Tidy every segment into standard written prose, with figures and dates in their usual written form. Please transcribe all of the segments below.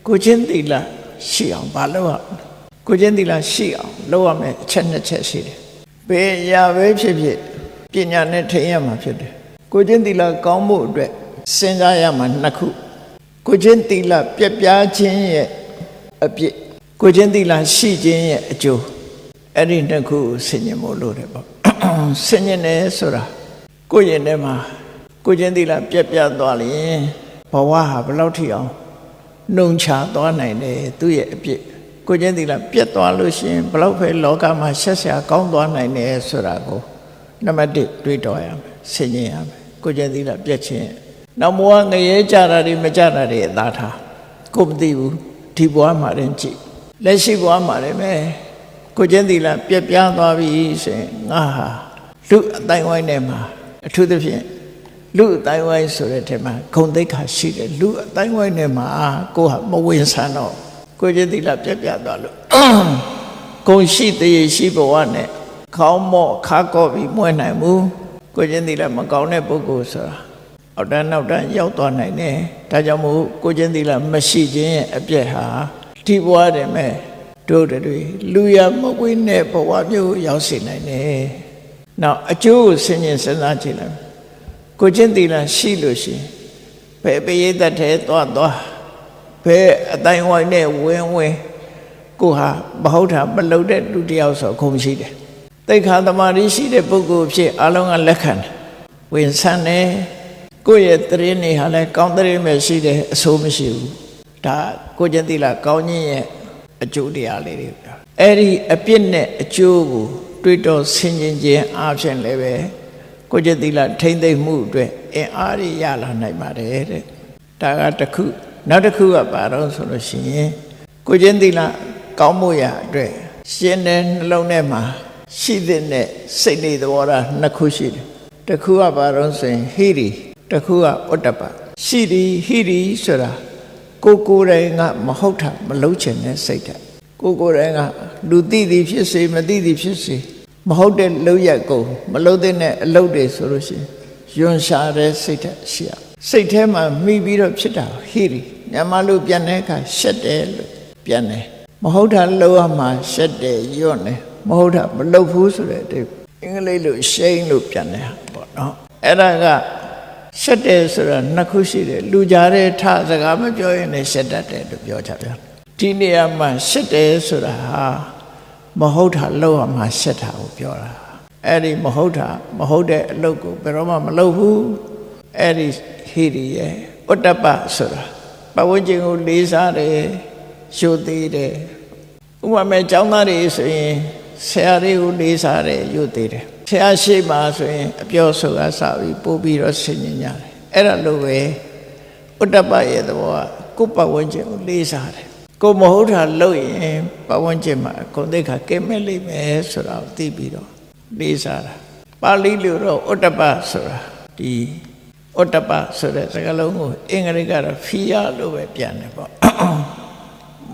ကိုချင်းသီလရှိအောင်ဘာလုပ်ရကိုချင်းသီလရှိအောင်လုပ်ရမယ်အချက်နှစ်ချက်ရှိတယ်ဘယ်အရာပဲဖြစ်ဖြစ်ပညာနဲ့ထိန်းရမှာဖြစ်တယ်ကိုချင်းသီလကောင်းဖို့အတွက်စဉ်းစားရမှာနှစ်ခုကိုချင်းသီလပြက်ပြားခြင်းရဲ့အပြစ်ကိုချင်းသီလရှိခြင်းရဲ့အကျိုးအဲ့ဒီနှစ်ခုဆင်ញင်ဖို့လိုတယ်ပေါ့ဆင်ញင်တယ်ဆိုတာကိုယ့်ရင်ထဲမှာကိုချင်းသီလပြက်ပြားသွားရင်ဘဝဟာဘယ်လောက်ထိအောင်နှုံချသွားနိုင်တယ်သူ့ရဲ့အပြစ်ကိုချင်းသီလပြက်သွားလို့ရှိရင်ဘယ်လောက်ပဲလောကမှာဆက်ဆရာကောင်းသွားနိုင်တယ်ဆိုတာကိုနံပါတ်1တွေးတော်ရမယ်ဆင်ញင်ရမယ်ကိုချင်းသီလပြက်ခြင်းနောက်ဘဝငရဲကြတာတွေမကြတာတွေအသာထားကိုမသိဘူးဒီဘဝမှာရင်ကြည့်လက်ရှိဘဝမှာလည်းပဲကိုချင်းသီလပြက်ပြားသွားပြီဆိုရင်ငါဟာလူအတိုင်းဝိုင်းထဲမှာအထူးသဖြင့်လူအတိုင်းဝိုင်းဆိုတဲ့ထဲမှာဂုဏ်သိက္ခာရှိတယ်လူအတိုင်းဝိုင်းထဲမှာကိုဟာမဝင်ဆန်းတော့ကိုချင်းသီလပြက်ပြားသွားလို့ဂုဏ်ရှိသေးရှိဘဝနဲ့ခေါင်းမော့ခါကော့ပြီးမွဲနိုင်ဘူးကိုချင်းသီလမကောင်းတဲ့ပုဂ္ဂိုလ်ဆိုတာအောက်တန်းနောက်တန်းရောက်သွားနိုင်တယ်ဒါကြောင့်မို့ကိုချင်းသီလမရှိခြင်းရဲ့အပြည့်ဟာဒီဘဝတည်းမဲ့တို့တွေလူရမကွေးတဲ့ဘဝမျိုးရောက်စေနိုင်တယ်နောက်အကျိုးကိုစဉ်းကျင်စဉ်းစားကြည့်လိုက်ကိုချင်းသီလရှိလို့ရှိရင်ဘယ်ပရိသတ်ထဲသွားဘယ်အတိုင်းဝိုင်းနဲ့ဝင်ကိုဟာမဟုတ်တာမလုပ်တဲ့လူတယောက်ဆိုခုံရှိတယ်သိက္ခာသမာဓိရှိတဲ့ပုဂ္ဂိုလ်ဖြစ်အလုံးကလက်ခံတယ်ဝင်ဆန်းတယ်ကိုယ့်ရဲ့တရင်နေဟာလည်းကောင်းတရင်ပဲရှိတယ်အဆိုးမရှိဘူးဒါကိုချင်းသီလကောင်းခြင်းရဲ့အကျိုးတရားလေးတွေအဲ့ဒီအပြစ်နဲ့အကျိုးကိုတွေးတောဆင်ခြင်ခြင်းအားဖြင့်လည်းပဲကိုချင်းသီလထိမ့်သိမ့်မှုအတွက်အင်အားရရလာနိုင်ပါတယ်တဲ့ဒါကတစ်ခုနောက်တစ်ခုကဘာတော့ဆိုလို့ရှိရင်ကိုချင်းသီလကောင်းမှုရအတွက်ရှင်တဲ့နှလုံးထဲမှာရှိတဲ့စိတ်နေသဘောထားနှစ်ခုရှိတယ်တစ်ခုကဘာတော့ဆိုရင်ဟိရိတစ်ခုကဩတ္တပရှိသည်ဟိရိဆိုတာကိုယ်တိုင်ကမဟုတ်တာမလုံးချင်တဲ့စိတ်ဓာတ်ကိုယ်တိုင်ကလူသိသည်ဖြစ်စေမသိသည်ဖြစ်စေမဟုတ်တဲ့လုပ်ရက်ကိုမလုပ်တဲ့အလုပ်တွေဆိုလို့ရှိရင်ယွန်ရှာတဲ့စိတ်ဓာတ်ရှိရစိတ်ထဲမှာမိပြီးတော့ဖြစ်တာဟိရိမြန်မာလူပြန်တဲ့အခါရှက်တယ်လို့ပြန်တယ်မဟုတ်တာလုပ်ရမှာရှက်တယ်ယွန်တယ်မဟုတ်တာမလုပ်ဘူးဆိုတဲ့အင်္ဂလိပ်လိုရှိန်လို့ပြန်တယ်ပေါ့နော်အဲ့ဒါကရှက်တယ်ဆိုတာနှစ်ခုရှိတယ်လူကြားတဲ့ထစကားမပြောရင်လည်းရှက်တတ်တယ်လို့ပြောကြပြန်ဒီနေရာမှာရှက်တယ်ဆိုတာဟာမဟုတ်တာလုပ်ရမှာရှက်တာကိုပြောတာအဲ့ဒီမဟုတ်တာမဟုတ်တဲ့အလုပ်ကိုဘယ်တော့မှမလုပ်ဘူးအဲ့ဒီဟိရိရဲ့ဩတ္တပဆိုတာပတ်ဝန်းကျင်ကိုလေးစားတယ်ရှုသေးတယ်ဥပမာကျောင်းသားတွေဆိုရင်ဆရာတွေကိုလေးစားတယ်ယုသေးတယ်ဆရာရှိမှဆိုရင်အပြောဆိုကားစပြီးပို့ပြီးတော့ဆင်ញင်ကြတယ်အဲ့ဒါလိုပဲဥတ္တပရဲ့သဘောကကိုယ်ပတ်ဝန်းကျင်ကိုလေးစားတယ်ကိုမဟုတ်တာလုပ်ရင်ပတ်ဝန်းကျင်မှာဂုဏ်သိက္ခာကင်းမဲ့လိမ့်မယ်ဆိုတာကိုသိပြီးတော့လေးစားတာပါဠိလိုတော့ဥတ္တပဆိုတာဒီဥတ္တပဆိုတဲ့စကားလုံးကိုအင်္ဂလိပ်ကတော့ fear လို့ပဲပြန်တယ်ပေါ့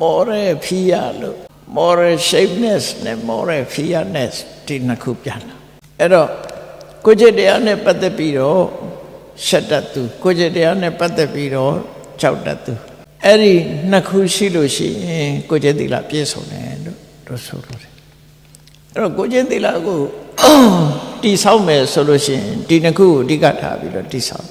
moral fear လို့ moral shapeness နဲ့ moral fearness ဒီနှစ်ခုပြန်တာအဲ့တော့ကိုจิตတရားနဲ့ပတ်သက်ပြီးတော့ရှက်တတ်သူကိုจิตတရားနဲ့ပတ်သက်ပြီးတော့ကြောက်တတ်သူအဲ့ဒီနှစ်ခုရှိလို့ရှိရင်ကိုจิตသီလပြည့်စုံတယ်လို့တို့ဆိုလို့တယ်အဲ့တော့ကိုจิตသီလကိုတိဆောက်မယ်ဆိုလို့ရှိရင်ဒီနှစ်ခုကိုအဓိကထားပြီးတော့တိဆောက်